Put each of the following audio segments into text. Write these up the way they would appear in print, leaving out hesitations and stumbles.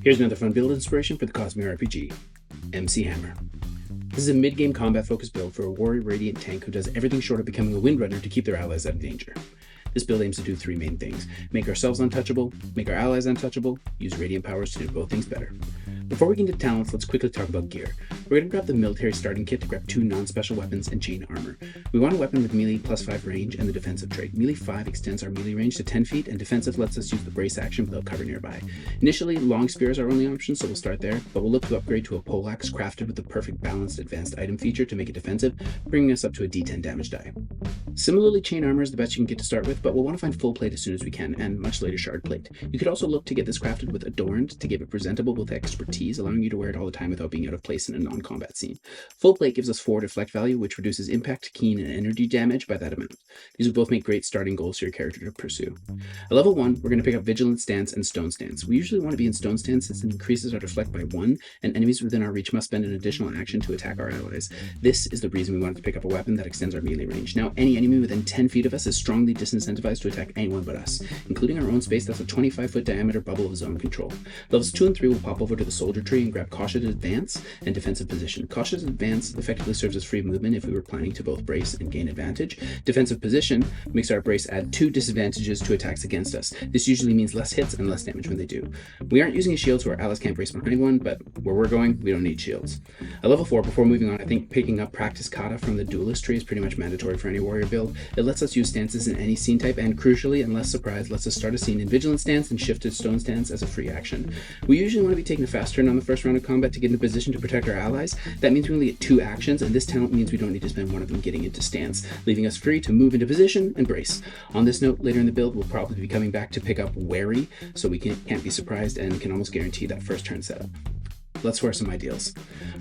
Here's another fun build inspiration for the Cosmere RPG, MC Hammer. This is a mid-game combat-focused build for a warrior radiant tank who does everything short of becoming a windrunner to keep their allies out of danger. This build aims to do three main things: make ourselves untouchable, make our allies untouchable, use radiant powers to do both things better. Before we get into talents, let's quickly talk about gear. We're going to grab the military starting kit to grab 2 non-special weapons and chain armor. We want a weapon with melee +5 range and the defensive trait. Melee 5 extends our melee range to 10 feet, and defensive lets us use the brace action without cover nearby. Initially, long spears are our only option, so we'll start there, but we'll look to upgrade to a poleaxe crafted with the perfect balanced advanced item feature to make it defensive, bringing us up to a D10 damage die. Similarly, chain armor is the best you can get to start with, but we'll want to find full plate as soon as we can, and much later shard plate. You could also look to get this crafted with adorned to give it presentable with expertise, allowing you to wear it all the time without being out of place in a non-combat scene. Full plate gives us 4 deflect value, which reduces impact, keen, and energy damage by that amount. These will both make great starting goals for your character to pursue. At level 1, we're going to pick up Vigilant Stance and Stone Stance. We usually want to be in Stone Stance since it increases our deflect by 1, and enemies within our reach must spend an additional action to attack our allies. This is the reason we wanted to pick up a weapon that extends our melee range. Now, any enemy within 10 feet of us is strongly disincentivized to attack anyone but us, including our own space. That's a 25-foot diameter bubble of zone control. Levels 2 and 3 will pop over to the Soldier Tree and grab Cautious Advance and Defensive Position. Cautious Advance effectively serves as free movement if we were planning to both brace and gain advantage. Defensive Position makes our brace add 2 disadvantages to attacks against us. This usually means less hits and less damage when they do. We aren't using a shield, so our allies can't brace behind one, but where we're going, we don't need shields. At level 4, before moving on, I think picking up Practice Kata from the Duelist Tree is pretty much mandatory for any warrior build. It lets us use stances in any scene type, and crucially, and less surprise, lets us start a scene in Vigilant Stance and shift to Stone Stance as a free action. We usually want to be taking a fast turn on the first round of combat to get in a position to protect our allies. That means we only get 2 actions, and this talent means we don't need to spend one of them getting into stance, leaving us free to move into position and brace. On this note, later in the build, we'll probably be coming back to pick up Wary, so we can't be surprised and can almost guarantee that first turn setup. Let's swear some ideals.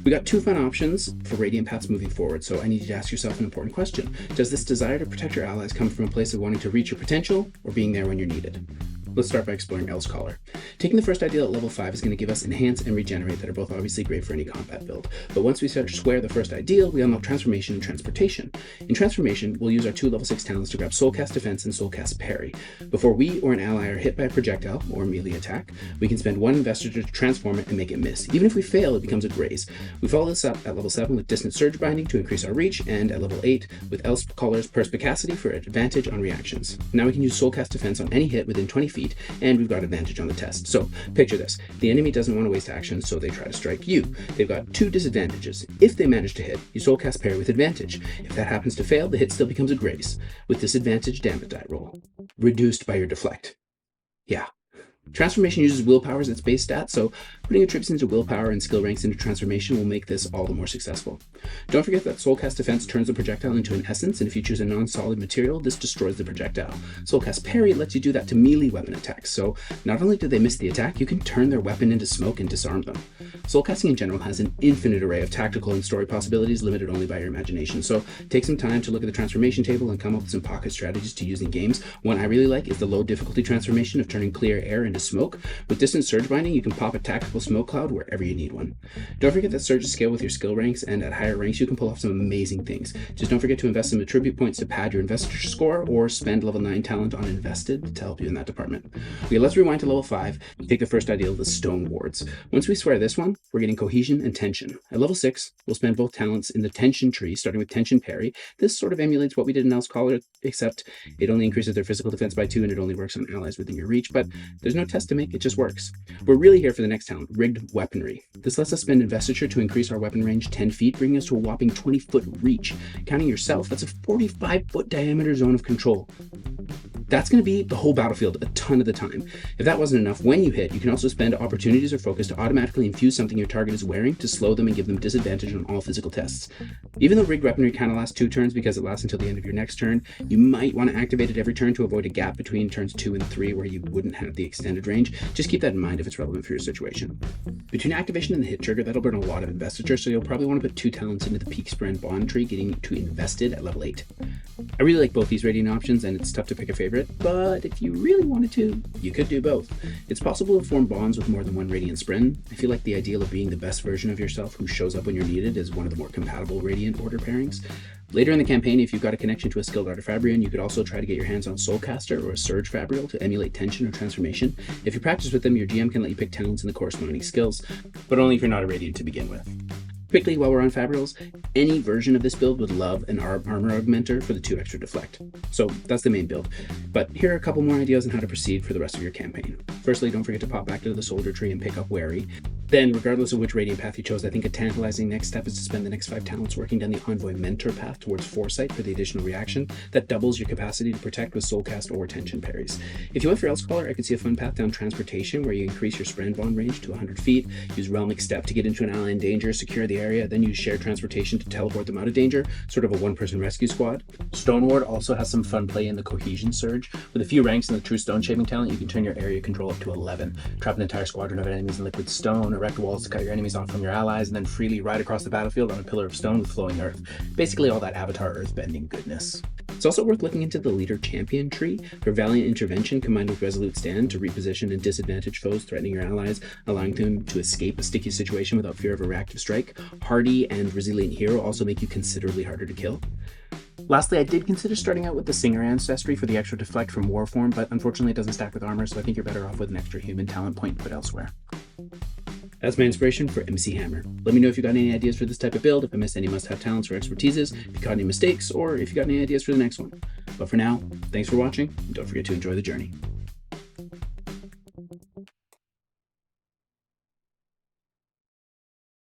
We got 2 fun options for Radiant paths moving forward, so I need you to ask yourself an important question. Does this desire to protect your allies come from a place of wanting to reach your potential, or being there when you're needed? Let's start by exploring Elsecaller. Taking the first ideal at level 5 is going to give us Enhance and Regenerate that are both obviously great for any combat build. But once we swear the first ideal, we unlock Transformation and Transportation. In Transformation, we'll use our 2 level 6 talents to grab Soulcast Defense and Soulcast Parry. Before we or an ally are hit by a projectile or melee attack, we can spend 1 investiture to transform it and make it miss. Even if we fail, it becomes a graze. We follow this up at level 7 with Distant Surge Binding to increase our reach, and at level 8 with Elsecaller's Perspicacity for advantage on reactions. Now we can use Soulcast Defense on any hit within 20 feet, and we've got advantage on the test. So picture this: the enemy doesn't want to waste action, so they try to strike you. They've got 2 disadvantages. If they manage to hit, you Soulcast Parry with advantage. If that happens to fail, the hit still becomes a grace, with disadvantage damage die roll, reduced by your deflect. Yeah. Transformation uses willpower as its base stat, so putting your troops into willpower and skill ranks into transformation will make this all the more successful. Don't forget that Soulcast Defense turns the projectile into an essence, and if you choose a non-solid material, this destroys the projectile. Soulcast Parry lets you do that to melee weapon attacks, so not only do they miss the attack, you can turn their weapon into smoke and disarm them. Soulcasting in general has an infinite array of tactical and story possibilities limited only by your imagination, so take some time to look at the transformation table and come up with some pocket strategies to use in games. One I really like is the low difficulty transformation of turning clear air into smoke. With Distant Surge Binding, you can pop a tactical smoke cloud wherever you need one. Don't forget that surges scale with your skill ranks, and at higher ranks you can pull off some amazing things. Just don't forget to invest some attribute points to pad your investiture score, or spend level 9 talent on Invested to help you in that department. Okay, let's rewind to level 5 and take the first ideal, the Stonewards. Once we swear this one, we're getting Cohesion and Tension. At level 6, we'll spend both talents in the Tension tree, starting with Tension Parry. This sort of emulates what we did in Elsecaller, except it only increases their physical defense by 2, and it only works on allies within your reach, but there's no test to make, it just works. We're really here for the next talent, Rigged Weaponry. This lets us spend Investiture to increase our weapon range 10 feet, bringing us to a whopping 20-foot reach. Counting yourself, that's a 45-foot diameter zone of control. That's going to be the whole battlefield a ton of the time. If that wasn't enough, when you hit, you can also spend opportunities or focus to automatically infuse something your target is wearing to slow them and give them disadvantage on all physical tests. Even though Rigged Weaponry kind of lasts 2 turns because it lasts until the end of your next turn, you might want to activate it every turn to avoid a gap between turns 2 and 3 where you wouldn't have the extended range. Just keep that in mind if it's relevant for your situation. Between activation and the hit trigger, that'll burn a lot of investiture, so you'll probably want to put 2 talents into the Peak Sprint Bond tree, getting to Invested at level 8. I really like both these Radiant options, and it's tough to pick a favorite, but if you really wanted to, you could do both. It's possible to form bonds with more than one Radiant Spren. I feel like the ideal of being the best version of yourself who shows up when you're needed is one of the more compatible Radiant order pairings. Later in the campaign, if you've got a connection to a skilled Artifabrian, you could also try to get your hands on Soulcaster or a Surge Fabrial to emulate tension or transformation. If you practice with them, your GM can let you pick talents and the corresponding skills, but only if you're not a Radiant to begin with. Quickly, while we're on Fabrials, any version of this build would love an armor augmenter for the 2 extra deflect. So that's the main build, but here are a couple more ideas on how to proceed for the rest of your campaign. Firstly, don't forget to pop back to the Soldier Tree and pick up Wary. Then, regardless of which Radiant path you chose, I think a tantalizing next step is to spend the next 5 talents working down the Envoy Mentor path towards Foresight for the additional reaction that doubles your capacity to protect with Soulcast or Tension parries. If you went for Elsecaller, I could see a fun path down Transportation where you increase your Spren bond range to 100 feet, use Realmic Step to get into an ally in danger, secure the area, then use Shared Transportation to teleport them out of danger, sort of a one-person rescue squad. Stoneward also has some fun play in the Cohesion Surge. With a few ranks in the True Stone Shaping talent, you can turn your area control up to 11, trap an entire squadron of enemies in liquid stone, erect walls to cut your enemies off from your allies, and then freely ride across the battlefield on a pillar of stone with flowing earth. Basically all that Avatar earthbending goodness. It's also worth looking into the Leader Champion tree for Valiant Intervention combined with Resolute Stand to reposition and disadvantage foes threatening your allies, allowing them to escape a sticky situation without fear of a reactive strike. Hardy and Resilient Hero also make you considerably harder to kill. Lastly, I did consider starting out with the Singer Ancestry for the extra deflect from Warform, but unfortunately it doesn't stack with armor, so I think you're better off with an extra human talent point put elsewhere. That's my inspiration for MC Hammer. Let me know if you got any ideas for this type of build, if I missed any must-have talents or expertises, if you caught any mistakes, or if you got any ideas for the next one. But for now, thanks for watching, and don't forget to enjoy the journey.